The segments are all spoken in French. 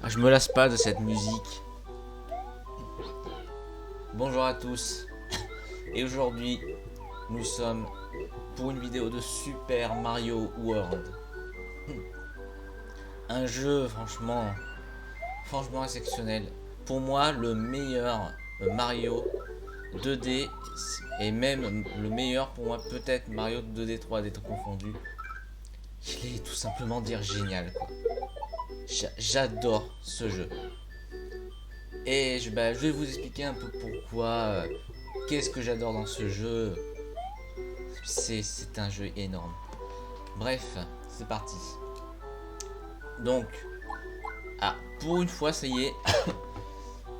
Ah, je me lasse pas de cette musique. Bonjour à tous. Et aujourd'hui, nous sommes pour une vidéo de Super Mario World. Un jeu franchement exceptionnel. Pour moi, le meilleur Mario 2D et même le meilleur pour moi peut-être Mario 2D 3D tout confondu. Il est tout simplement dire génial quoi. J'adore ce jeu. Et je vais vous expliquer un peu pourquoi, qu'est-ce que j'adore dans ce jeu. C'est un jeu énorme. Bref, c'est parti. Donc, pour une fois, ça y est.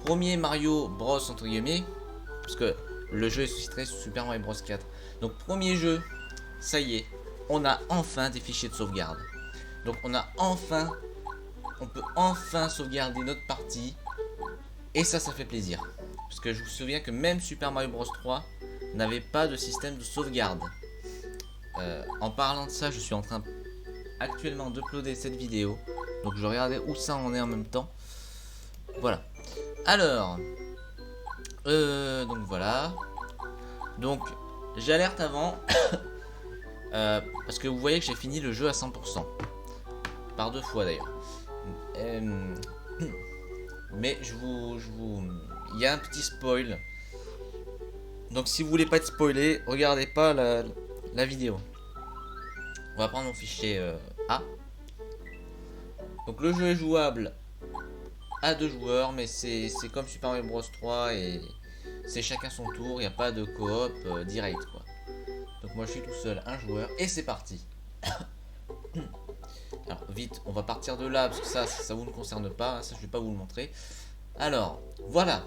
Premier Mario Bros entre guillemets. Parce que le jeu est sous-titré Super Mario Bros 4. Donc, premier jeu, ça y est. On a enfin des fichiers de sauvegarde. Donc, on peut enfin sauvegarder notre partie. Et ça fait plaisir. Parce que je vous souviens que même Super Mario Bros 3 n'avait pas de système de sauvegarde. En parlant de ça, je suis en train actuellement d'uploader cette vidéo. Donc je regardais où ça en est en même temps. Voilà. Alors, donc voilà. Donc j'alerte avant. Parce que vous voyez que j'ai fini le jeu à 100%. Par 2 fois d'ailleurs. Mais il y a un petit spoil. Donc si vous voulez pas être spoilé, regardez pas la vidéo. On va prendre mon fichier A. Donc le jeu est jouable à 2 joueurs, mais c'est comme Super Mario Bros 3 et c'est chacun son tour, il n'y a pas de coop direct quoi. Donc moi je suis tout seul, un joueur, et c'est parti. Alors vite, on va partir de là, parce que ça vous ne concerne pas, hein, ça je vais pas vous le montrer. Alors, voilà.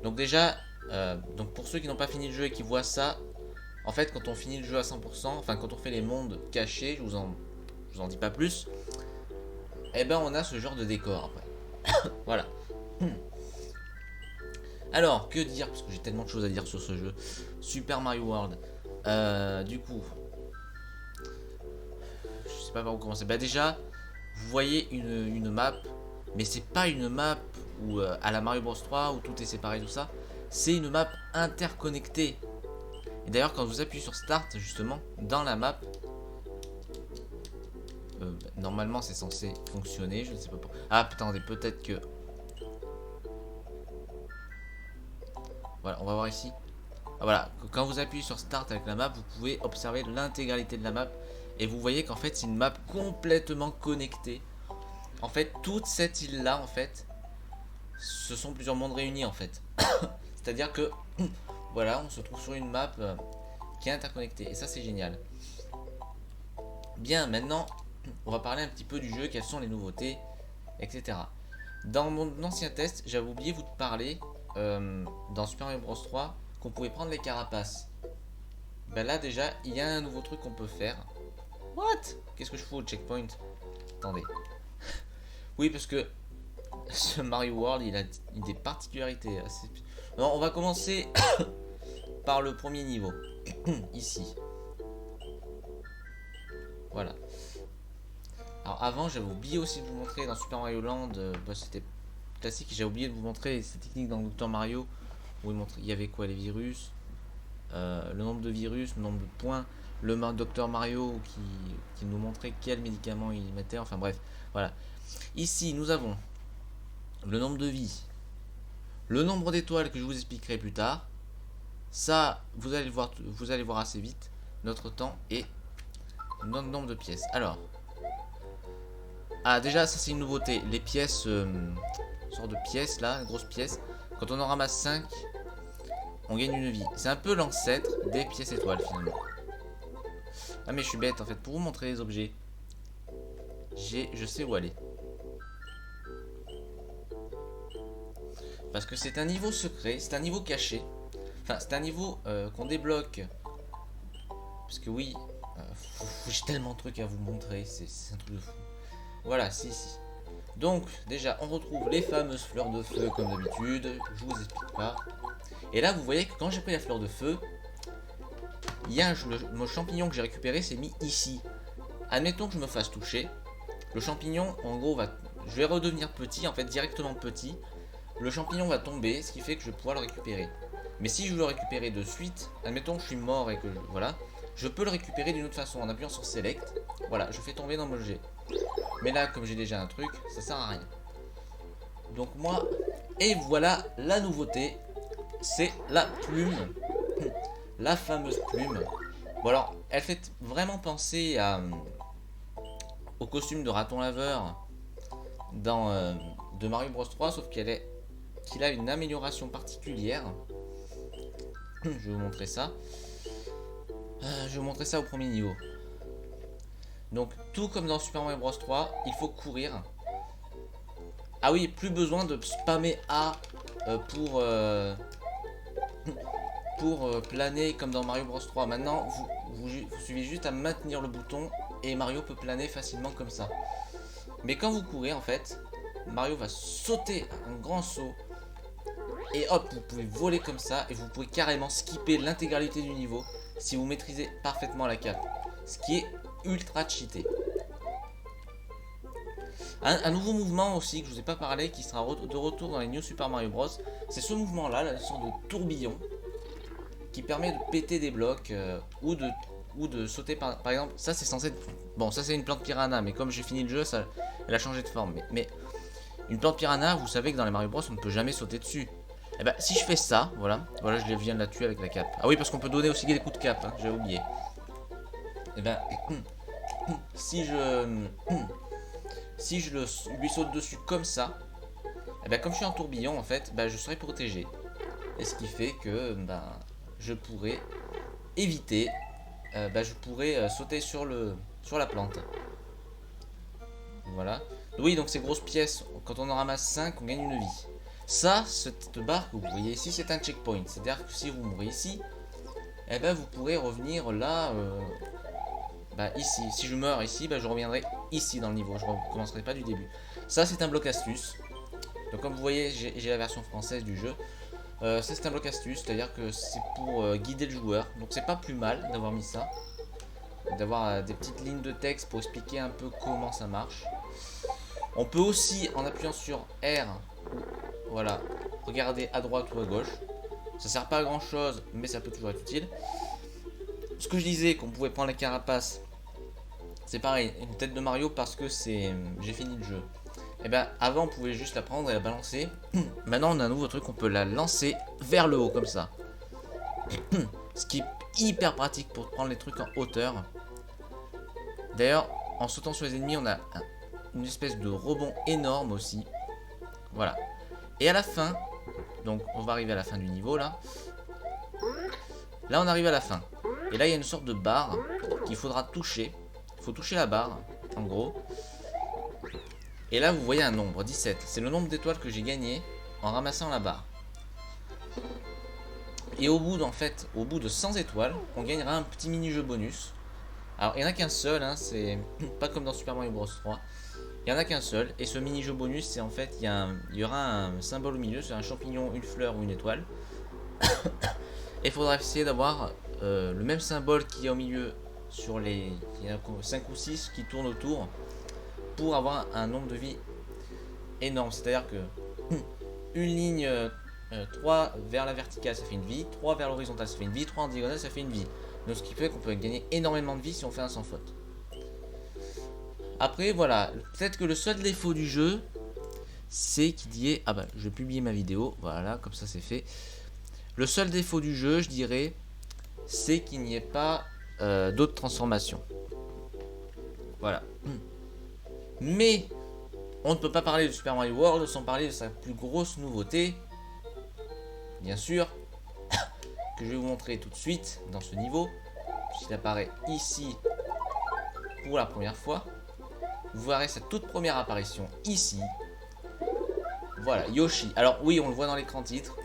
Donc déjà, donc pour ceux qui n'ont pas fini le jeu et qui voient ça, en fait quand on finit le jeu à 100%, enfin quand on fait les mondes cachés, je vous en dis pas plus, et ben on a ce genre de décor après. Voilà. Alors, que dire, parce que j'ai tellement de choses à dire sur ce jeu. Super Mario World. Du coup, je sais pas par où commencer. Bah déjà, vous voyez une map, mais c'est pas une map où, à la Mario Bros 3 où tout est séparé, tout ça. C'est une map interconnectée. Et d'ailleurs, quand vous appuyez sur Start, justement, dans la map, normalement c'est censé fonctionner, je ne sais pas pourquoi. Ah, attendez, peut-être que... Voilà, on va voir ici. Ah, voilà, quand vous appuyez sur Start avec la map, vous pouvez observer l'intégralité de la map. Et vous voyez qu'en fait, c'est une map complètement connectée. En fait, toute cette île-là, en fait, ce sont plusieurs mondes réunis, en fait. C'est-à-dire que, voilà, on se trouve sur une map qui est interconnectée. Et ça, c'est génial. Bien, maintenant, on va parler un petit peu du jeu, quelles sont les nouveautés, etc. Dans mon ancien test, j'avais oublié vous de parler, dans Super Mario Bros 3, qu'on pouvait prendre les carapaces. Ben là, déjà, il y a un nouveau truc qu'on peut faire. What? Qu'est-ce que je fous au checkpoint? Attendez. Oui, parce que ce Mario World, il a des particularités assez... Non, on va commencer par le premier niveau. Ici. Voilà. Alors avant, j'avais oublié aussi de vous montrer dans Super Mario Land, c'était classique, j'ai oublié de vous montrer ces techniques dans Dr Mario, où il y avait quoi, les virus, le nombre de virus, le nombre de points, le Dr Mario qui nous montrait quel médicament il mettait, enfin bref, voilà. Ici, nous avons le nombre de vies, le nombre d'étoiles que je vous expliquerai plus tard. Ça, vous allez voir assez vite notre temps et notre nombre de pièces. Alors, déjà, ça c'est une nouveauté. Les pièces, sorte de pièces là, grosses pièces. Quand on en ramasse 5, on gagne une vie. C'est un peu l'ancêtre des pièces étoiles finalement. Ah mais je suis bête en fait. Pour vous montrer les objets, je sais où aller. Parce que c'est un niveau secret, c'est un niveau caché. Enfin, c'est un niveau qu'on débloque. Parce que oui, j'ai tellement de trucs à vous montrer, c'est un truc de fou. Voilà, si. Donc déjà on retrouve les fameuses fleurs de feu comme d'habitude, je vous explique pas. Et là vous voyez que quand j'ai pris la fleur de feu, il y a mon champignon que j'ai récupéré s'est mis ici. Admettons que je me fasse toucher, le champignon en gros je vais redevenir petit, en fait directement petit. Le champignon va tomber, ce qui fait que je vais pouvoir le récupérer. Mais si je veux le récupérer de suite, admettons que je suis mort et que voilà, je peux le récupérer d'une autre façon en appuyant sur Select. Voilà, je fais tomber dans mon jet. Mais là, comme j'ai déjà un truc, ça sert à rien. Donc moi, et voilà la nouveauté, c'est la plume. La fameuse plume. Bon alors, elle fait vraiment penser au costume de raton laveur de Mario Bros 3, sauf qu'il a une amélioration particulière. Je vais vous montrer ça. Je vais vous montrer ça au premier niveau. Donc, tout comme dans Super Mario Bros 3, il faut courir. Ah oui, plus besoin de spammer A pour planer comme dans Mario Bros 3. Maintenant, vous suffit juste à maintenir le bouton et Mario peut planer facilement comme ça. Mais quand vous courez, en fait, Mario va sauter un grand saut. Et hop, vous pouvez voler comme ça et vous pouvez carrément skipper l'intégralité du niveau si vous maîtrisez parfaitement la cape. Ce qui est ultra cheaté. Un nouveau mouvement aussi que je vous ai pas parlé, qui sera de retour dans les New Super Mario Bros. C'est ce mouvement là, la sorte de tourbillon, qui permet de péter des blocs ou de sauter par exemple. Ça c'est censé être... Bon, ça c'est une plante piranha, mais comme j'ai fini le jeu, elle a changé de forme. Mais une plante piranha, vous savez que dans les Mario Bros on ne peut jamais sauter dessus. Et bah si je fais ça, voilà, je viens de la tuer avec la cape. Ah oui, parce qu'on peut donner aussi des coups de cape, hein, j'ai oublié. Et ben si je lui saute dessus comme ça, et ben comme je suis en tourbillon en fait, je serai protégé. Et ce qui fait que je pourrais éviter, je pourrais sauter sur la plante. Voilà. Oui, donc ces grosses pièces, quand on en ramasse 5, on gagne une vie. Ça, cette barre que vous voyez ici, c'est un checkpoint. C'est-à-dire que si vous mourrez ici, vous pourrez revenir là, ici. Si je meurs ici, je reviendrai ici dans le niveau. Je ne recommencerai pas du début. Ça, c'est un bloc astuce. Donc comme vous voyez, j'ai la version française du jeu. Ça, c'est un bloc astuce, c'est-à-dire que c'est pour guider le joueur. Donc c'est pas plus mal d'avoir mis ça. D'avoir des petites lignes de texte pour expliquer un peu comment ça marche. On peut aussi, en appuyant sur R, voilà, regarder à droite ou à gauche. Ça sert pas à grand chose, mais ça peut toujours être utile. Ce que je disais, qu'on pouvait prendre la carapace, c'est pareil, une tête de Mario parce que j'ai fini le jeu. Et avant on pouvait juste la prendre et la balancer. Maintenant on a un nouveau truc, on peut la lancer vers le haut comme ça. Ce qui est hyper pratique pour prendre les trucs en hauteur. D'ailleurs, en sautant sur les ennemis, on a une espèce de rebond énorme aussi. Voilà. Et à la fin, donc on va arriver à la fin du niveau là. Là on arrive à la fin. Et là il y a une sorte de barre qu'il faudra toucher. Il faut toucher la barre, en gros. Et là vous voyez un nombre, 17. C'est le nombre d'étoiles que j'ai gagné en ramassant la barre. Et au bout de 100 étoiles, on gagnera un petit mini-jeu bonus. Alors il n'y en a qu'un seul, hein, c'est pas comme dans Super Mario Bros 3. Il n'y en a qu'un seul, et ce mini-jeu bonus, c'est en fait, il y aura un symbole au milieu, c'est un champignon, une fleur ou une étoile. Et il faudra essayer d'avoir le même symbole qu'il y a au milieu sur il y en a 5 ou 6 qui tournent autour pour avoir un nombre de vies énorme. C'est-à-dire que une ligne 3 vers la verticale ça fait une vie, 3 vers l'horizontale ça fait une vie, 3 en diagonale ça fait une vie. Donc ce qui fait qu'on peut gagner énormément de vie si on fait un sans faute. Après voilà, peut-être que le seul défaut du jeu, c'est qu'il y ait... Ah je vais publier ma vidéo, voilà, comme ça c'est fait. Le seul défaut du jeu, je dirais, c'est qu'il n'y ait pas d'autres transformations. Voilà. Mais, on ne peut pas parler de Super Mario World sans parler de sa plus grosse nouveauté. Bien sûr, que je vais vous montrer tout de suite dans ce niveau. Puisqu'il apparaît ici pour la première fois. Vous verrez sa toute première apparition ici. Voilà, Yoshi. Alors oui, on le voit dans l'écran titre.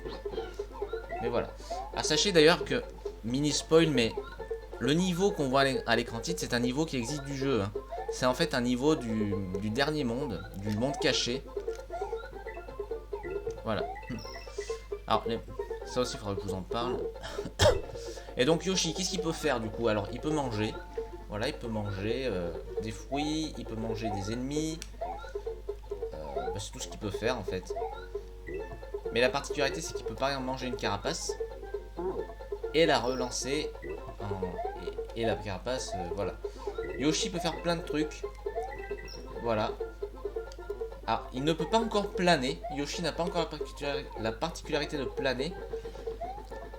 Mais voilà. Ah, sachez d'ailleurs que, mini spoil, mais le niveau qu'on voit à l'écran titre, c'est un niveau qui existe du jeu. Hein. c'est en fait un niveau du dernier monde, du monde caché. Voilà. Alors, ça aussi, il faudra que je vous en parle. Et donc Yoshi, qu'est-ce qu'il peut faire du coup? Alors, il peut manger. Voilà, il peut manger des fruits, il peut manger des ennemis. Bah, c'est tout ce qu'il peut faire en fait. Mais la particularité, c'est qu'il peut par exemple manger une carapace et la relancer. Et la carapace, voilà. Yoshi peut faire plein de trucs. Voilà. Ah, il ne peut pas encore planer. Yoshi n'a pas encore la particularité de planer.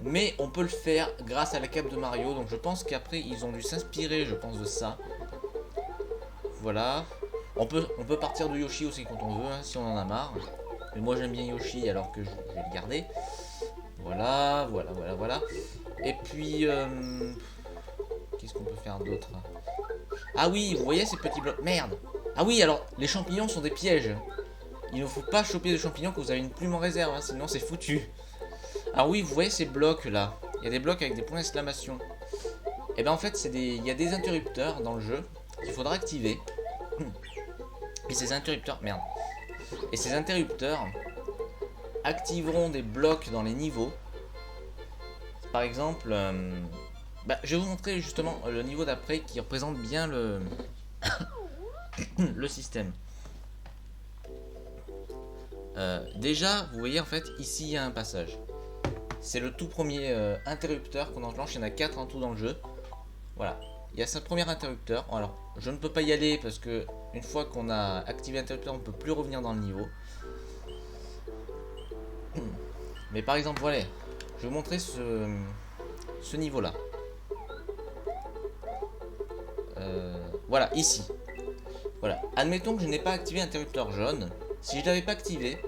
Mais on peut le faire grâce à la cape de Mario. Donc je pense qu'après ils ont dû s'inspirer, je pense, de ça. Voilà. On peut partir de Yoshi aussi quand on veut, hein, si on en a marre. Mais moi j'aime bien Yoshi alors que je vais le garder. Voilà, voilà, voilà, voilà. Et puis... qu'est-ce qu'on peut faire d'autre? Ah oui, vous voyez ces petits blocs. Merde. Ah oui, alors, les champignons sont des pièges. Il ne faut pas choper de champignons quand vous avez une plume en réserve, hein, sinon c'est foutu. Alors oui, vous voyez ces blocs là. Il y a des blocs avec des points d'exclamation. Et ben en fait, il y a des interrupteurs dans le jeu qu'il faudra activer. Et ces interrupteurs... Merde. Et ces interrupteurs activeront des blocs dans les niveaux. Par exemple... bah, je vais vous montrer justement le niveau d'après qui représente bien le... le système. Déjà, vous voyez en fait, ici il y a un passage. C'est le tout premier interrupteur qu'on enclenche. Il y en a 4 en tout dans le jeu. Voilà. Il y a ce premier interrupteur. Alors, je ne peux pas y aller parce que une fois qu'on a activé l'interrupteur, on ne peut plus revenir dans le niveau. Mais par exemple, voilà. Je vais vous montrer ce niveau-là. Voilà, ici. Voilà. Admettons que je n'ai pas activé l'interrupteur jaune. Si je l'avais pas activé,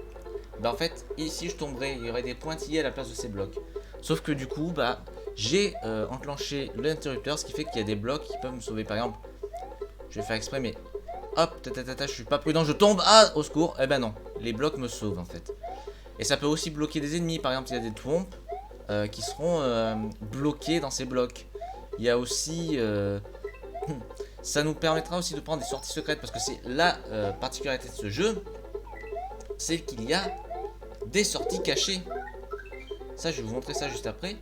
bah en fait, ici je tomberais, il y aurait des pointillés à la place de ces blocs. Sauf que du coup, bah, j'ai enclenché l'interrupteur, ce qui fait qu'il y a des blocs qui peuvent me sauver. Par exemple, je vais faire exprès, mais hop, je suis pas prudent, je tombe, ah, au secours. Eh ben non, les blocs me sauvent en fait. Et ça peut aussi bloquer des ennemis. Par exemple, il y a des thwomps qui seront bloqués dans ces blocs. Il y a aussi... ça nous permettra aussi de prendre des sorties secrètes, parce que c'est la particularité de ce jeu, c'est qu'il y a des sorties cachées. Ça, je vais vous montrer ça juste après.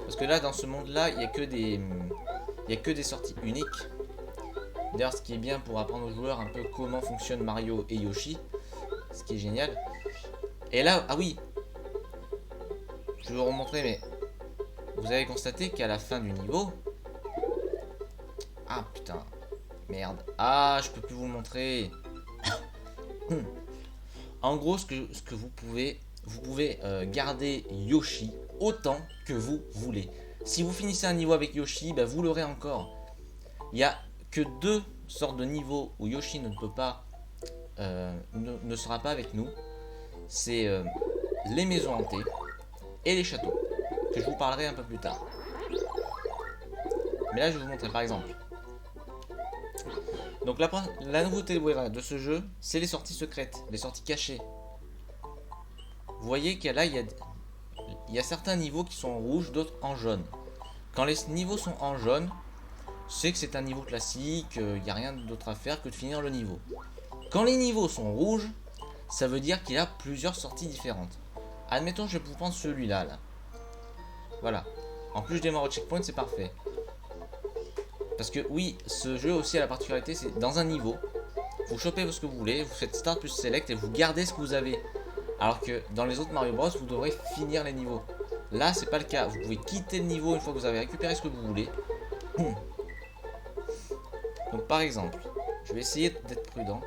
Parce que là, dans ce monde-là, il n'y a que des sorties uniques. D'ailleurs, ce qui est bien pour apprendre aux joueurs un peu comment fonctionnent Mario et Yoshi. Ce qui est génial. Et là, ah oui, je vais vous remontrer, mais vous avez constaté qu'à la fin du niveau... Ah putain, merde. Ah, je peux plus vous le montrer. En gros, ce que vous pouvez garder Yoshi autant que vous voulez. Si vous finissez un niveau avec Yoshi, bah, vous l'aurez encore. Il n'y a que 2 sortes de niveaux où Yoshi ne peut pas, ne sera pas avec nous. C'est les maisons hantées et les châteaux, que je vous parlerai un peu plus tard. Mais là, je vais vous montrer par exemple. Donc la nouveauté de ce jeu, c'est les sorties secrètes, les sorties cachées. Vous voyez qu'il y a certains niveaux qui sont en rouge, d'autres en jaune. Quand les niveaux sont en jaune, c'est que c'est un niveau classique, il n'y a rien d'autre à faire que de finir le niveau. Quand les niveaux sont rouges, ça veut dire qu'il y a plusieurs sorties différentes. Admettons, je vais vous prendre celui-là. Là. Voilà. En plus, je démarre au checkpoint, c'est parfait. Parce que oui, ce jeu aussi a la particularité, c'est dans un niveau, vous chopez ce que vous voulez, vous faites Start plus Select et vous gardez ce que vous avez. Alors que dans les autres Mario Bros, vous devrez finir les niveaux. Là, c'est pas le cas. Vous pouvez quitter le niveau une fois que vous avez récupéré ce que vous voulez. Donc par exemple, je vais essayer d'être prudent.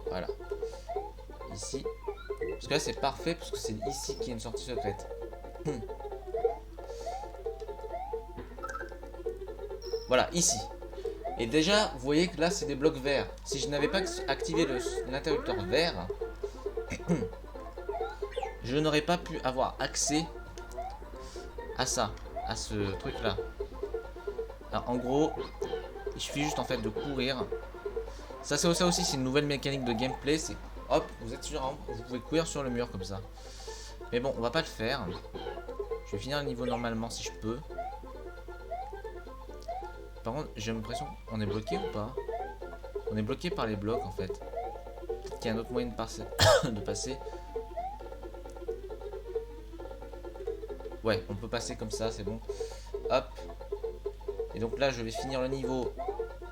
Voilà. Ici. Parce que là, c'est parfait, parce que c'est ici qu'il y a une sortie secrète. Voilà, ici. Et déjà, vous voyez que là, c'est des blocs verts. Si je n'avais pas activé l'interrupteur vert, je n'aurais pas pu avoir accès à ça, à ce truc-là. En gros, il suffit juste en fait de courir. Ça aussi, c'est une nouvelle mécanique de gameplay. C'est hop, vous êtes sur, vous pouvez courir sur le mur comme ça. Mais bon, on va pas le faire. Je vais finir le niveau normalement si je peux. Par contre, j'ai l'impression qu'on est bloqué ou pas? On est bloqué par les blocs en fait. Peut-être qu'il y a un autre moyen de passer. de passer. Ouais, on peut passer comme ça, c'est bon. Hop. Et donc là, je vais finir le niveau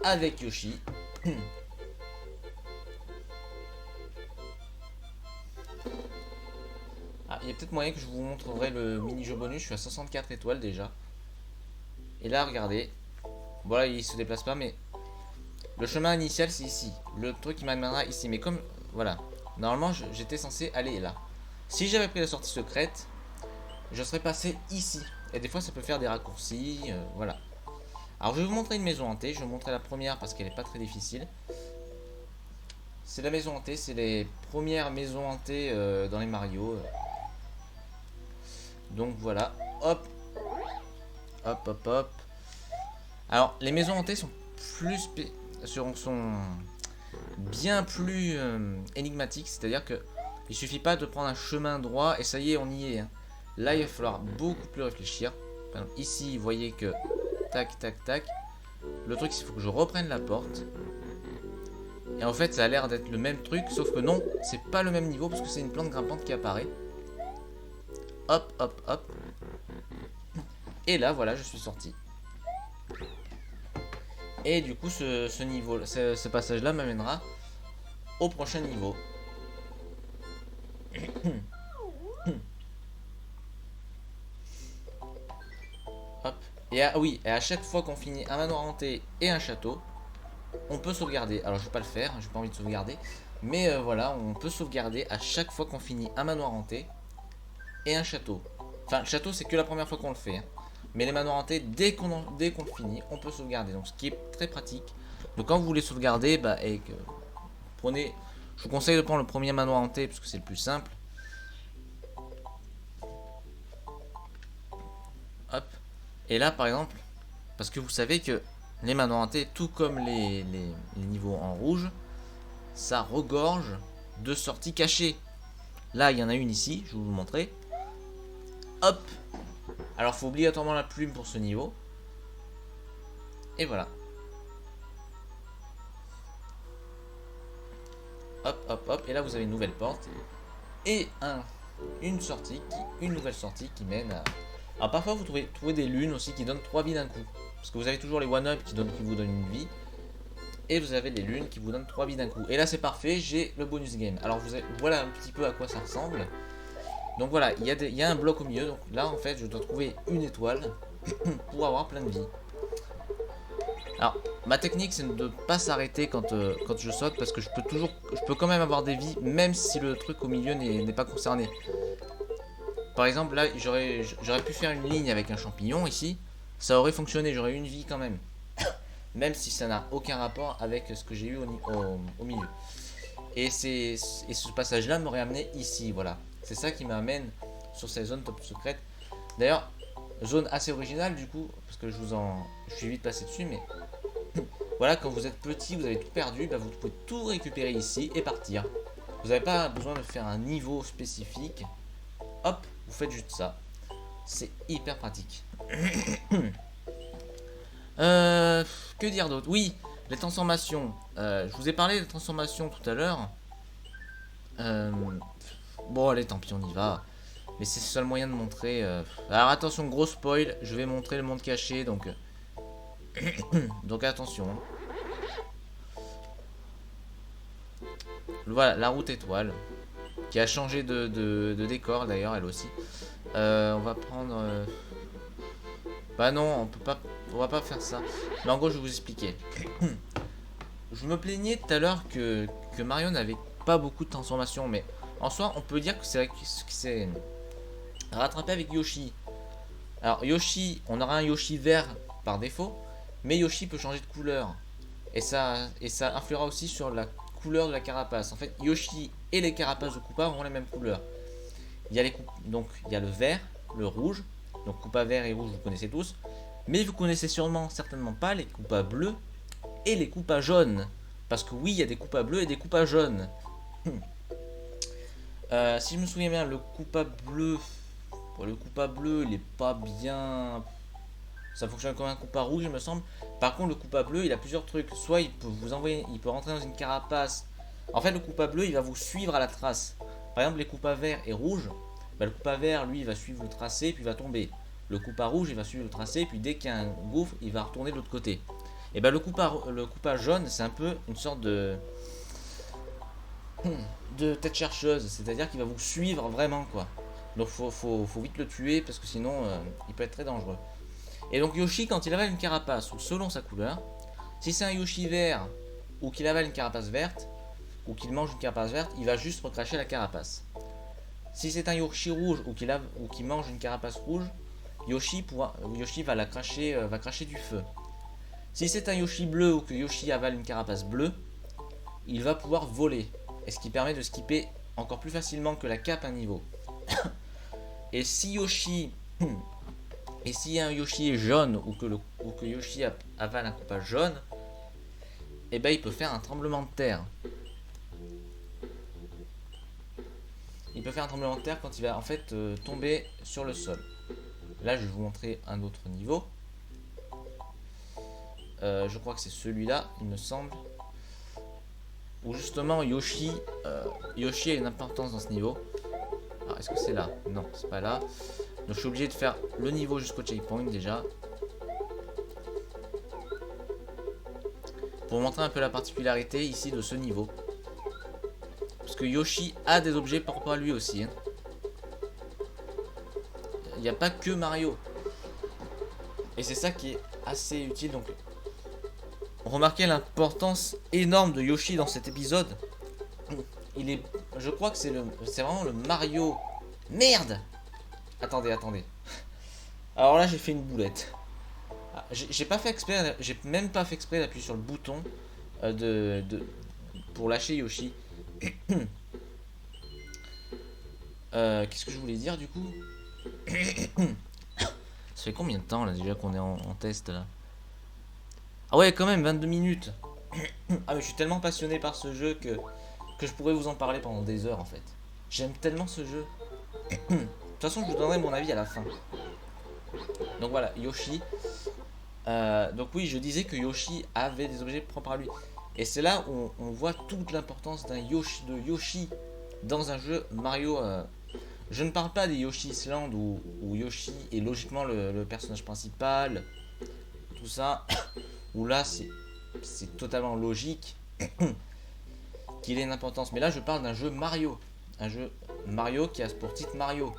avec Yoshi. Ah, il y a peut-être moyen que je vous montrerai le mini-jeu bonus. Je suis à 64 étoiles déjà. Et là, regardez. Voilà, il se déplace pas, mais le chemin initial, c'est ici. Le truc qui m'amènera ici. Mais comme, voilà. Normalement, j'étais censé aller là. Si j'avais pris la sortie secrète, je serais passé ici. Et des fois, ça peut faire des raccourcis. Voilà. Alors, je vais vous montrer une maison hantée. Je vais vous montrer la première parce qu'elle n'est pas très difficile. C'est la maison hantée. C'est les premières maisons hantées dans les Mario. Donc, voilà. Hop. Hop, hop, hop. Alors, les maisons hantées sont sont bien plus énigmatiques. C'est-à-dire que il suffit pas de prendre un chemin droit et ça y est, on y est. Hein. Là, il va falloir beaucoup plus réfléchir. Par exemple, ici, vous voyez que tac, tac, tac. Le truc, c'est qu'il faut que je reprenne la porte. Et en fait, ça a l'air d'être le même truc, sauf que non, c'est pas le même niveau parce que c'est une plante grimpante qui apparaît. Hop, hop, hop. Et là, voilà, je suis sorti. Et du coup, ce niveau, ce passage-là m'amènera au prochain niveau. Hop. Et oui, et à chaque fois qu'on finit un manoir hanté et un château, on peut sauvegarder. Alors, je vais pas le faire, j'ai pas envie de sauvegarder. Mais voilà, on peut sauvegarder à chaque fois qu'on finit un manoir hanté et un château. Enfin, le château, c'est que la première fois qu'on le fait. Hein. Mais les manoirs hantés, dès qu'on le finit, on peut sauvegarder. Donc, ce qui est très pratique. Donc, quand vous voulez sauvegarder, bah, et que prenez. Je vous conseille de prendre le premier manoir hanté parce que c'est le plus simple. Hop. Et là, par exemple, parce que vous savez que les manoirs hantés, tout comme les niveaux en rouge, ça regorge de sorties cachées. Là, il y en a une ici, je vais vous montrer. Hop. Alors, faut obligatoirement la plume pour ce niveau. Et voilà. Hop, hop, hop. Et là, vous avez une nouvelle porte. Et une nouvelle sortie qui mène à... Alors, parfois, vous trouvez des lunes aussi qui donnent 3 vies d'un coup. Parce que vous avez toujours les one-up qui vous donnent une vie. Et vous avez les lunes qui vous donnent 3 vies d'un coup. Et là, c'est parfait, j'ai le bonus game. Alors, voilà un petit peu à quoi ça ressemble. Donc voilà, il y a un bloc au milieu. Donc là, en fait, je dois trouver une étoile pour avoir plein de vie. Alors, ma technique, c'est de ne pas s'arrêter quand je saute. Parce que je peux quand même avoir des vies, même si le truc au milieu n'est pas concerné. Par exemple, là, j'aurais pu faire une ligne avec un champignon ici. Ça aurait fonctionné, j'aurais eu une vie quand même. Même si ça n'a aucun rapport avec ce que j'ai eu au milieu. Et ce passage-là m'aurait amené ici, voilà. C'est ça qui m'amène sur cette zone top secrète. D'ailleurs, zone assez originale du coup, parce que je suis vite passé dessus, mais voilà, quand vous êtes petit, vous avez tout perdu, bah vous pouvez tout récupérer ici et partir. Vous n'avez pas besoin de faire un niveau spécifique. Hop, vous faites juste ça. C'est hyper pratique. Que dire d'autre? Oui, les transformations. Je vous ai parlé des transformations tout à l'heure. Bon, allez, tant pis, on y va. Mais c'est le seul moyen de montrer. Alors attention, gros spoil. Je vais montrer le monde caché, donc donc attention. Voilà, la route étoile, qui a changé de décor d'ailleurs, elle aussi. On va prendre. Bah non, on va pas faire ça. Mais en gros, je vais vous expliquer. Je me plaignais tout à l'heure que Mario n'avait pas beaucoup de transformations, mais en soi, on peut dire que c'est rattrapé avec Yoshi. Alors Yoshi, on aura un Yoshi vert par défaut, mais Yoshi peut changer de couleur. Et ça influera aussi sur la couleur de la carapace. En fait, Yoshi et les carapaces de Koopa auront la même couleur. Donc il y a le vert, le rouge. Donc Koopa vert et rouge, vous connaissez tous. Mais vous connaissez certainement pas les Koopa bleus et les Koopa jaunes. Parce que oui, il y a des Koopa bleus et des Koopa jaunes. Si je me souviens bien, le Koopa bleu, il est pas bien. Ça fonctionne comme un Koopa rouge, il me semble. Par contre, le Koopa bleu, il a plusieurs trucs. Soit il peut vous envoyer, il peut rentrer dans une carapace. En fait, le Koopa bleu, il va vous suivre à la trace. Par exemple, les Koopas verts et rouges, bah, le Koopa vert, lui, il va suivre le tracé, puis il va tomber. Le Koopa rouge, il va suivre le tracé, puis dès qu'il y a un gouffre, il va retourner de l'autre côté. Et bah, le Koopa jaune, c'est un peu une sorte de tête chercheuse, c'est-à-dire qu'il va vous suivre vraiment, quoi. Donc faut vite le tuer parce que sinon il peut être très dangereux. Et donc Yoshi, quand il avale une carapace, ou selon sa couleur, si c'est un Yoshi vert, ou qu'il avale une carapace verte, ou qu'il mange une carapace verte, il va juste recracher la carapace. Si c'est un Yoshi rouge, ou qu'il mange une carapace rouge, Yoshi va va cracher du feu. Si c'est un Yoshi bleu, ou que Yoshi avale une carapace bleue, il va pouvoir voler. Et ce qui permet de skipper encore plus facilement que la cape un niveau. Et si Yoshi Et si un Yoshi est jaune ou que Yoshi avale un Koopa jaune, et ben il peut faire un tremblement de terre. Il peut faire un tremblement de terre quand il va en fait tomber sur le sol. Là, je vais vous montrer un autre niveau. Je crois que c'est celui-là, il me semble. Où justement Yoshi a une importance dans ce niveau. Alors, est-ce que c'est là? Non, c'est pas là. Donc je suis obligé de faire le niveau jusqu'au checkpoint déjà. Pour montrer un peu la particularité ici de ce niveau. Parce que Yoshi a des objets propres à lui aussi. Hein. Il n'y a pas que Mario. Et c'est ça qui est assez utile. Donc, remarquez l'importance énorme de Yoshi dans cet épisode. Je crois que c'est vraiment le Mario. Merde! Attendez. Alors là, j'ai fait une boulette. J'ai pas fait exprès, j'ai même pas fait exprès d'appuyer sur le bouton pour lâcher Yoshi. Qu'est-ce que je voulais dire du coup? Ça fait combien de temps là déjà qu'on est en test là? Ah ouais, quand même 22 minutes. Ah mais je suis tellement passionné par ce jeu que je pourrais vous en parler pendant des heures en fait. J'aime tellement ce jeu. De toute façon, je vous donnerai mon avis à la fin. Donc voilà, Yoshi. Donc oui, je disais que Yoshi avait des objets propres à lui. Et c'est là où on voit toute l'importance de Yoshi dans un jeu Mario. Je ne parle pas des Yoshi Island où Yoshi est logiquement le personnage principal, tout ça. Où là c'est totalement logique qu'il ait une importance. Mais là je parle d'un jeu Mario. Un jeu Mario qui a pour titre Mario.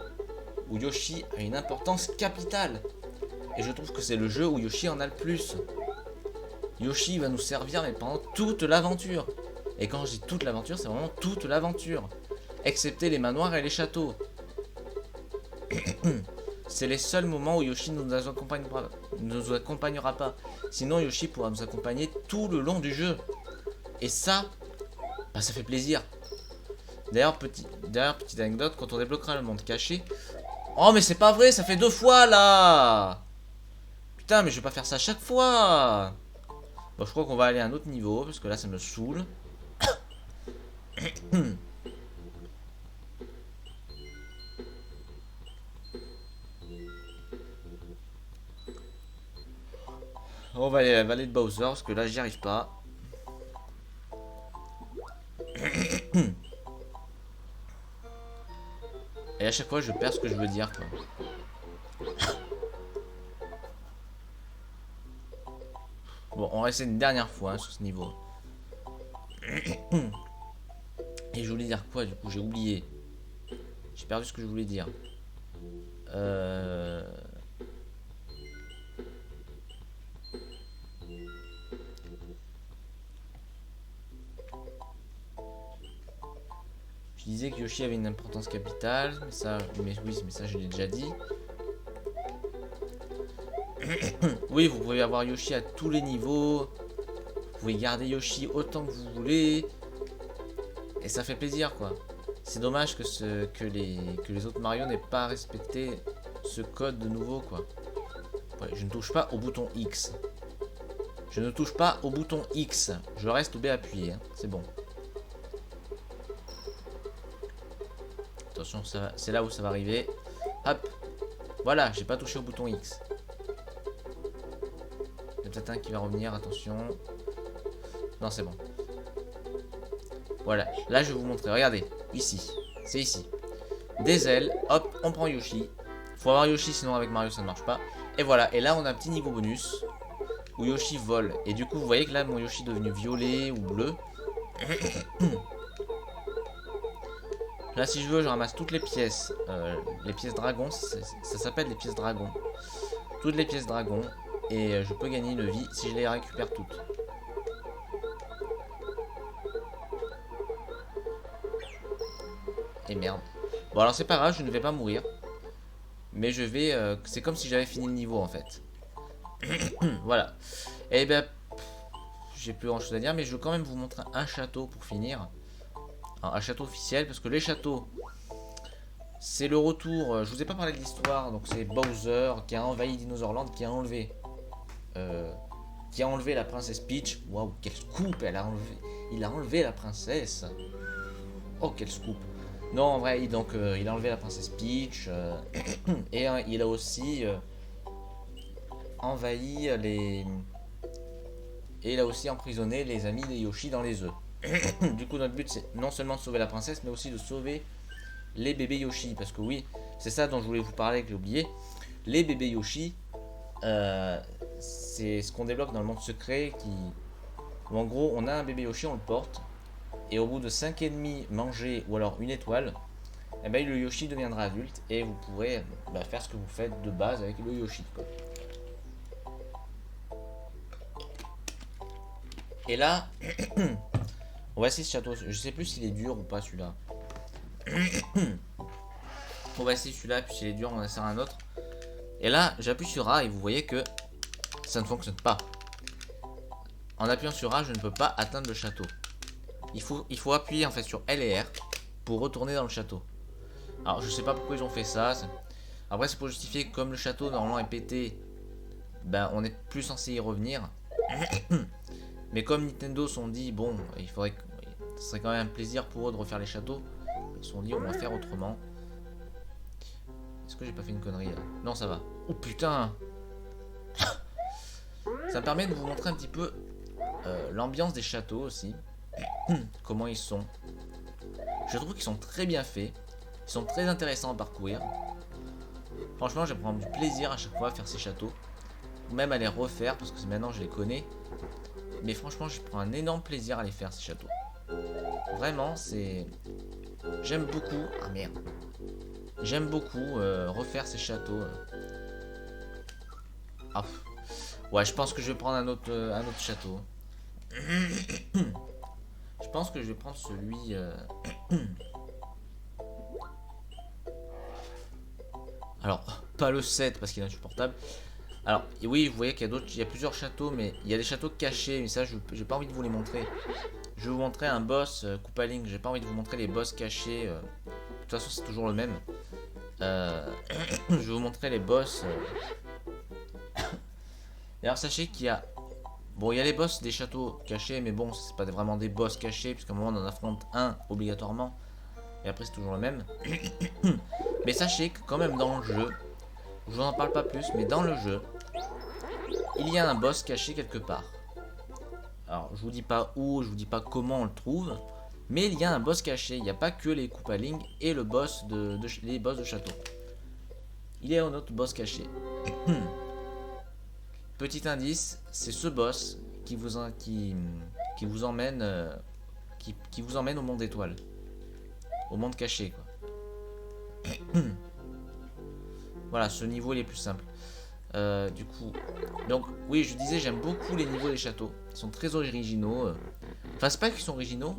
Où Yoshi a une importance capitale. Et je trouve que c'est le jeu où Yoshi en a le plus. Yoshi va nous servir mais pendant toute l'aventure. Et quand je dis toute l'aventure, c'est vraiment toute l'aventure. Excepté les manoirs et les châteaux. C'est les seuls moments où Yoshi ne nous accompagnera pas. Sinon Yoshi pourra nous accompagner tout le long du jeu. Et ça, bah, ça fait plaisir. D'ailleurs, petite anecdote, quand on débloquera le monde caché... Oh mais c'est pas vrai, ça fait 2 fois là. Putain, mais je vais pas faire ça chaque fois. Bon, je crois qu'on va aller à un autre niveau, parce que là ça me saoule. On va aller à la vallée de Bowser, parce que là j'y arrive pas. Et à chaque fois je perds ce que je veux dire quoi. Bon, on va essayer une dernière fois hein, sur ce niveau. Et je voulais dire quoi du coup? J'ai oublié. J'ai perdu ce que je voulais dire. Je disais que Yoshi avait une importance capitale, mais ça je l'ai déjà dit. Oui, vous pouvez avoir Yoshi à tous les niveaux. Vous pouvez garder Yoshi autant que vous voulez. Et ça fait plaisir quoi. C'est dommage que les autres Mario n'aient pas respecté ce code de nouveau quoi. Ouais, je ne touche pas au bouton X. Je ne touche pas au bouton X. Je reste B appuyé. Hein. C'est bon. Attention, c'est là où ça va arriver. Hop. Voilà, j'ai pas touché au bouton X. peut-être un qui va revenir, attention. Non, c'est bon. Voilà, là je vais vous montrer, regardez, ici, c'est ici. Des ailes, hop, on prend Yoshi. Faut avoir Yoshi, sinon avec Mario ça ne marche pas. Et voilà, et là on a un petit niveau bonus où Yoshi vole. Et du coup, vous voyez que là mon Yoshi est devenu violet ou bleu. Là, si je veux, je ramasse toutes les pièces dragons, ça s'appelle les pièces dragons. Toutes les pièces dragons, et je peux gagner une vie si je les récupère toutes. Et merde. Bon, alors c'est pas grave, je ne vais pas mourir. Mais je vais... c'est comme si j'avais fini le niveau, en fait. Voilà. Et ben... J'ai plus grand chose à dire, mais je veux quand même vous montrer un château pour finir. Alors, un château officiel, parce que les châteaux... C'est le retour... je vous ai pas parlé de l'histoire, donc c'est Bowser qui a envahi Dinosaur Land, qui a enlevé... la princesse Peach. Waouh, quel scoop, il a enlevé la princesse. Oh, quel scoop. Non, en vrai, il a enlevé la princesse Peach. Et il a aussi envahi les... Et il a aussi emprisonné les amis des Yoshi dans les œufs. Du coup, notre but, c'est non seulement de sauver la princesse, mais aussi de sauver les bébés Yoshi. Parce que oui, c'est ça dont je voulais vous parler, que j'ai oublié. Les bébés Yoshi, c'est ce qu'on débloque dans le monde secret où en gros, on a un bébé Yoshi, on le porte. Et au bout de 5 ennemis mangés ou alors une étoile, eh ben, le Yoshi deviendra adulte et vous pourrez faire ce que vous faites de base avec le Yoshi, quoi. Et là, on va essayer ce château. Je sais plus s'il est dur ou pas celui-là. On va essayer celui-là, puis s'il est dur, on va essayer un autre. Et là, j'appuie sur A et vous voyez que ça ne fonctionne pas. En appuyant sur A, je ne peux pas atteindre le château. Il faut appuyer en fait sur L et R pour retourner dans le château. Alors je sais pas pourquoi ils ont fait ça. Après c'est pour justifier que comme le château normalement est pété, ben on est plus censé y revenir. Mais comme Nintendo se sont dit bon, ce serait quand même un plaisir pour eux de refaire les châteaux, ils se sont dit on va faire autrement. Est-ce que j'ai pas fait une connerie là? Non, ça va. Oh putain. Ça me permet de vous montrer un petit peu l'ambiance des châteaux aussi. Comment ils sont. Je trouve qu'ils sont très bien faits. Ils sont très intéressants à parcourir. Franchement, je prends du plaisir à chaque fois à faire ces châteaux. Même à les refaire parce que maintenant je les connais. Mais franchement, je prends un énorme plaisir à les faire, ces châteaux. Vraiment, c'est... J'aime beaucoup... Ah merde. J'aime beaucoup refaire ces châteaux. Ah, ouais, je pense que je vais prendre un autre château. Je pense que je vais prendre celui... Alors, pas le 7 parce qu'il est insupportable. Alors, oui, vous voyez qu'il y a plusieurs châteaux, mais il y a des châteaux cachés, mais ça, j'ai pas envie de vous les montrer. Je vais vous montrer un boss Koopa Link, j'ai pas envie de vous montrer les boss cachés. De toute façon, c'est toujours le même. Je vais vous montrer les boss. D'ailleurs, sachez qu'il y a... Bon, il y a les boss des châteaux cachés, mais bon, c'est pas vraiment des boss cachés, puisqu'à un moment, on en affronte un obligatoirement. Et après, c'est toujours le même. Mais sachez que quand même dans le jeu, je vous en parle pas plus, mais dans le jeu, il y a un boss caché quelque part. Alors, je vous dis pas où, je vous dis pas comment on le trouve, mais il y a un boss caché. Il n'y a pas que les Koopa Link et le boss les boss de château. Il y a un autre boss caché. Petit indice, c'est ce boss qui vous emmène au monde étoile, au monde caché, quoi. Voilà, ce niveau il est plus simple. Du coup, donc oui, je disais, j'aime beaucoup les niveaux des châteaux. Ils sont très originaux. Enfin, c'est pas qu'ils sont originaux,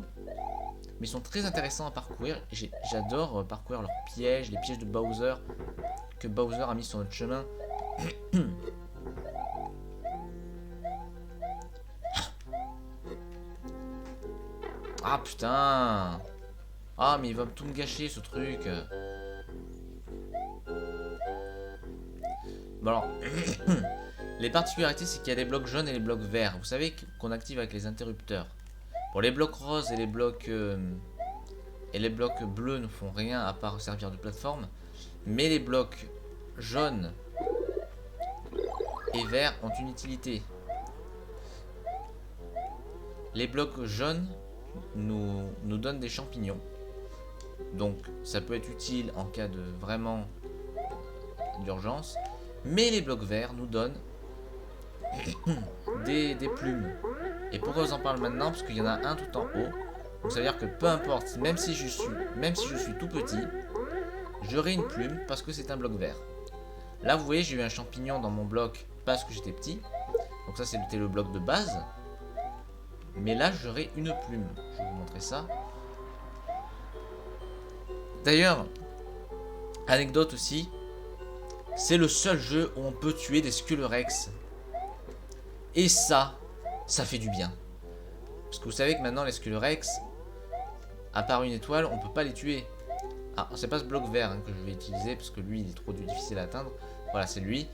mais ils sont très intéressants à parcourir. J'adore parcourir leurs pièges, les pièges de Bowser que Bowser a mis sur notre chemin. Ah putain! Ah, mais il va tout me gâcher ce truc. Bon alors, les particularités, c'est qu'il y a des blocs jaunes et les blocs verts. Vous savez qu'on active avec les interrupteurs. Bon, les blocs roses et les blocs bleus ne font rien à part servir de plateforme. Mais les blocs jaunes et verts ont une utilité. Les blocs jaunes nous donnent des champignons. Donc ça peut être utile en cas de vraiment d'urgence. Mais les blocs verts nous donnent des plumes. Et pourquoi je vous en parle maintenant? Parce qu'il y en a un tout en haut. Donc ça veut dire que peu importe, même si je suis tout petit, j'aurai une plume parce que c'est un bloc vert. Là vous voyez, j'ai eu un champignon dans mon bloc parce que j'étais petit. Donc ça c'était le bloc de base. Mais là j'aurai une plume. Je vais vous montrer ça. D'ailleurs, anecdote aussi, c'est le seul jeu où on peut tuer des Skullrex. Et ça fait du bien. Parce que vous savez que maintenant les Skullrex, à part une étoile, on peut pas les tuer. Ah, c'est pas ce bloc vert que je vais utiliser parce que lui il est trop difficile à atteindre. Voilà, c'est lui.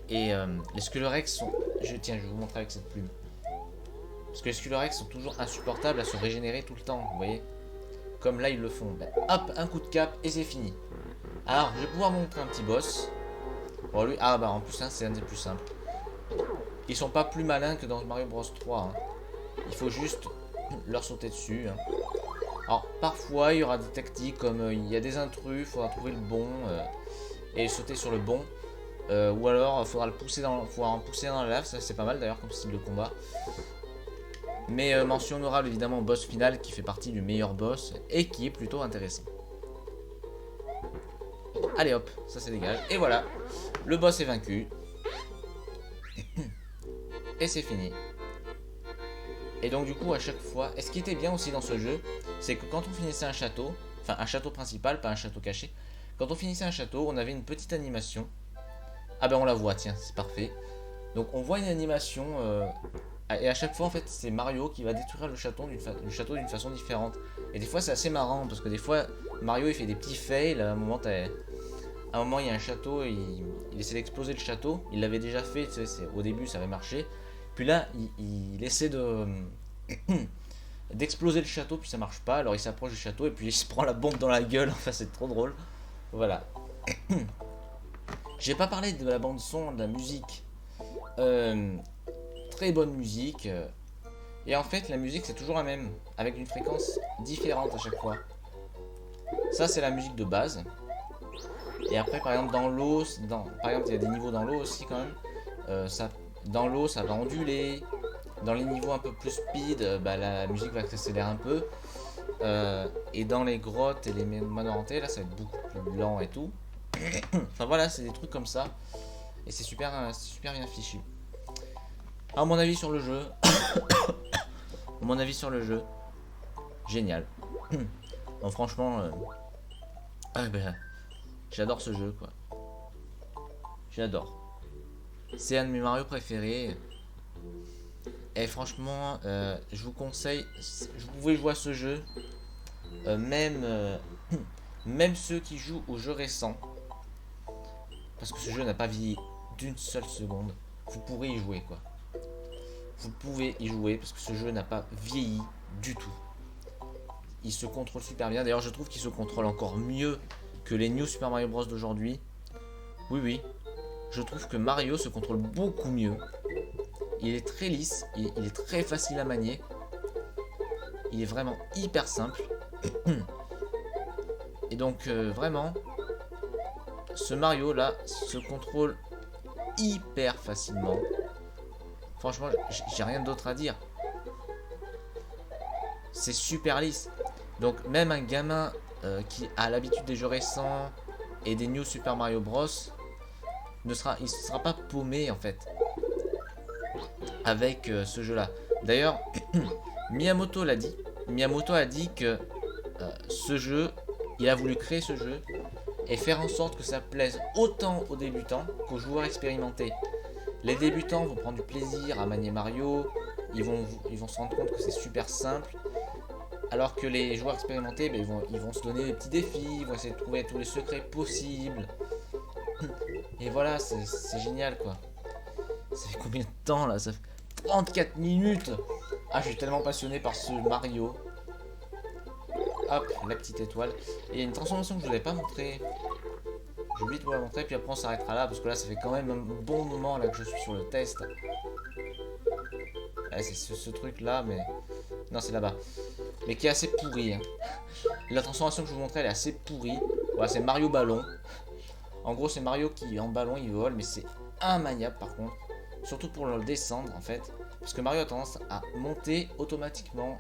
Les Skullrex sont... Tiens, je vais vous montrer avec cette plume. Parce que les Skullrex sont toujours insupportables à se régénérer tout le temps, vous voyez. Comme là ils le font. Ben, hop, un coup de cap et c'est fini. Alors, je vais pouvoir montrer un petit boss. Bon, lui, ah bah en plus, hein, c'est un des plus simples. Ils sont pas plus malins que dans Mario Bros 3. Hein. Il faut juste leur sauter dessus. Hein. Alors, parfois, il y aura des tactiques comme il y a des intrus, il faudra trouver le bon et sauter sur le bon. Ou alors, il faudra en pousser dans la lave. Ça, c'est pas mal d'ailleurs comme style de combat. Mais mention honorable évidemment au boss final qui fait partie du meilleur boss et qui est plutôt intéressant. Allez hop, ça c'est dégage. Et voilà, le boss est vaincu. Et c'est fini. Et donc du coup à chaque fois, et ce qui était bien aussi dans ce jeu, c'est que quand on finissait un château, enfin un château principal, pas un château caché, quand on finissait un château, on avait une petite animation. Ah ben on la voit, tiens, c'est parfait. Donc on voit une animation, et à chaque fois en fait c'est Mario qui va détruire le château d'une façon différente. Et des fois c'est assez marrant, parce que des fois Mario il fait des petits fails, à un moment il y a un château, il essaie d'exploser le château, il l'avait déjà fait, tu sais, au début ça avait marché. Puis là, il essaie d'exploser le château, puis ça marche pas. Alors il s'approche du château et puis il se prend la bombe dans la gueule. Enfin, c'est trop drôle. Voilà. J'ai pas parlé de la bande son, de la musique. Très bonne musique. Et en fait, la musique c'est toujours la même, avec une fréquence différente à chaque fois. Ça, c'est la musique de base. Et après, par exemple, dans l'eau, par exemple, il y a des niveaux dans l'eau aussi quand même. Dans l'eau, ça va onduler. Dans les niveaux un peu plus speed, bah, la musique va s'accélérer un peu. Et dans les grottes et les manoirs hantés, là, ça va être beaucoup plus lent et tout. Enfin voilà, c'est des trucs comme ça. Et c'est super bien fichu. Alors, mon avis sur le jeu. Mon avis sur le jeu. Génial. Bon, franchement, j'adore ce jeu, quoi. J'adore. C'est un de mes Mario préférés. Et franchement, je vous conseille, vous pouvez jouer à ce jeu, même ceux qui jouent aux jeux récents, parce que ce jeu n'a pas vieilli d'une seule seconde. Vous pourrez y jouer, quoi. Vous pouvez y jouer parce que ce jeu n'a pas vieilli du tout. Il se contrôle super bien. D'ailleurs, je trouve qu'il se contrôle encore mieux que les New Super Mario Bros d'aujourd'hui. Oui, oui. Je trouve que Mario se contrôle beaucoup mieux. Il est très lisse, il est très facile à manier. Il est vraiment hyper simple. Et donc vraiment, ce Mario là se contrôle hyper facilement. Franchement, j'ai rien d'autre à dire. C'est super lisse. Donc même un gamin qui a l'habitude des jeux récents et des New Super Mario Bros, il ne sera pas paumé en fait avec ce jeu là. D'ailleurs, Miyamoto l'a dit. Miyamoto a dit que ce jeu, il a voulu créer ce jeu et faire en sorte que ça plaise autant aux débutants qu'aux joueurs expérimentés. Les débutants vont prendre du plaisir à manier Mario, ils vont se rendre compte que c'est super simple, alors que les joueurs expérimentés, ben, ils vont se donner des petits défis, ils vont essayer de trouver tous les secrets possibles. Et voilà, c'est génial, quoi. Ça fait combien de temps là? Ça fait 34 minutes. Ah, je suis tellement passionné par ce Mario. Hop, la petite étoile. Et il y a une transformation que je ne vous avais pas montré. J'ai oublié de vous la montrer, puis après on s'arrêtera là, parce que là ça fait quand même un bon moment là que je suis sur le test. Ouais, c'est ce truc là, mais... Non, c'est là-bas. Mais qui est assez pourri. Hein. La transformation que je vous montrais, elle est assez pourrie. Voilà, c'est Mario Ballon. En gros, c'est Mario qui, en ballon, il vole, mais c'est immaniable par contre. Surtout pour le descendre, en fait. Parce que Mario a tendance à monter automatiquement.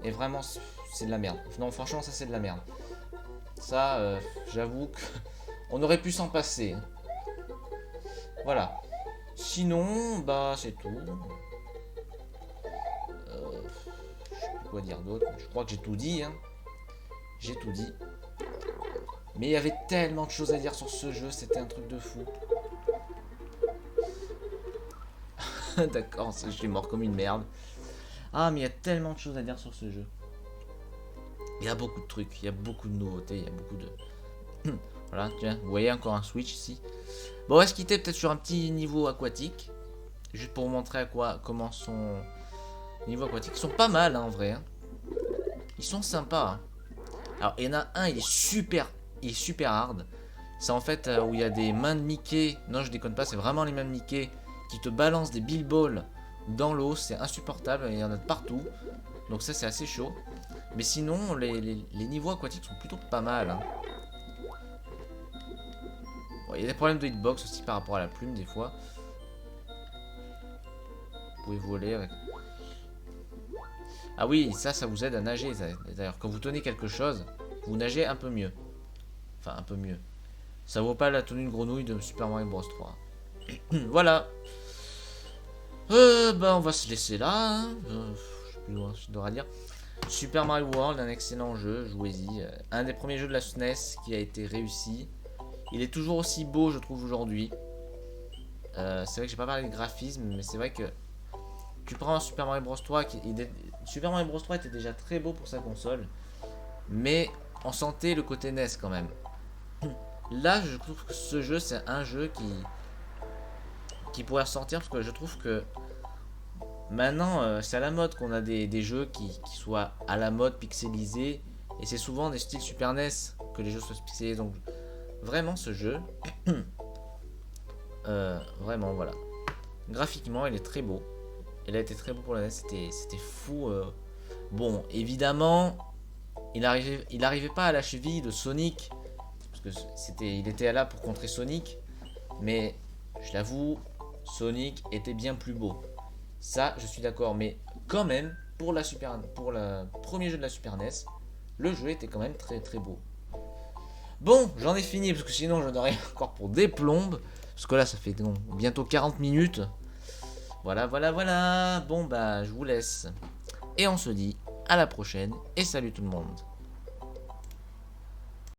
Et vraiment, c'est de la merde. Non, franchement, ça, c'est de la merde. Ça, j'avoue que... On aurait pu s'en passer. Voilà. Sinon, bah, c'est tout. Je sais plus quoi dire d'autre. Je crois que j'ai tout dit. Hein. J'ai tout dit. Mais il y avait tellement de choses à dire sur ce jeu. C'était un truc de fou. D'accord, je suis mort comme une merde. Ah, mais il y a tellement de choses à dire sur ce jeu. Il y a beaucoup de trucs. Il y a beaucoup de nouveautés. Il y a beaucoup de... Voilà, tiens, vous voyez encore un Switch ici. Bon, on va se quitter peut-être sur un petit niveau aquatique. Juste pour vous montrer comment sont... Niveau aquatique. Ils sont pas mal, hein, en vrai. Hein. Ils sont sympas. Hein. Alors, il y en a un, il est super hard. C'est en fait où il y a des mains de Mickey. Non, je déconne pas, c'est vraiment les mains de Mickey qui te balancent des Bill Balls dans l'eau. C'est insupportable, il y en a de partout. Donc ça, c'est assez chaud. Mais sinon, les niveaux aquatiques sont plutôt pas mal. Hein. Bon, il y a des problèmes de hitbox aussi par rapport à la plume, des fois. Vous pouvez voler avec... Ah oui, ça vous aide à nager. D'ailleurs, quand vous tenez quelque chose, vous nagez un peu mieux. Enfin, un peu mieux. Ça vaut pas la tenue de grenouille de Super Mario Bros 3. Voilà. Bah, on va se laisser là. Hein. Je sais plus loin ce que je dois dire. Super Mario World, un excellent jeu. Jouez-y. Un des premiers jeux de la SNES qui a été réussi. Il est toujours aussi beau, je trouve, aujourd'hui. C'est vrai que j'ai pas parlé de graphisme, mais c'est vrai que tu prends un Super Mario Bros 3 Super Mario Bros 3 était déjà très beau pour sa console, mais on sentait le côté NES quand même. Là, je trouve que ce jeu, c'est un jeu qui pourrait ressortir, parce que je trouve que maintenant, c'est à la mode qu'on a des jeux qui soient à la mode, pixelisés, et c'est souvent des styles Super NES que les jeux soient pixelisés, donc vraiment ce jeu, vraiment voilà. Graphiquement, il est très beau. Il a été très beau pour la NES, c'était fou. Bon, évidemment, il arrivait pas à la cheville de Sonic, parce que il était là pour contrer Sonic, mais je l'avoue, Sonic était bien plus beau. Ça, je suis d'accord, mais quand même, pour le premier jeu de la Super NES, le jeu était quand même très très beau. Bon, j'en ai fini, parce que sinon j'en aurais encore pour des plombes, parce que là, ça fait bientôt 40 minutes. Voilà. Bon, bah, je vous laisse. Et on se dit à la prochaine, et salut tout le monde.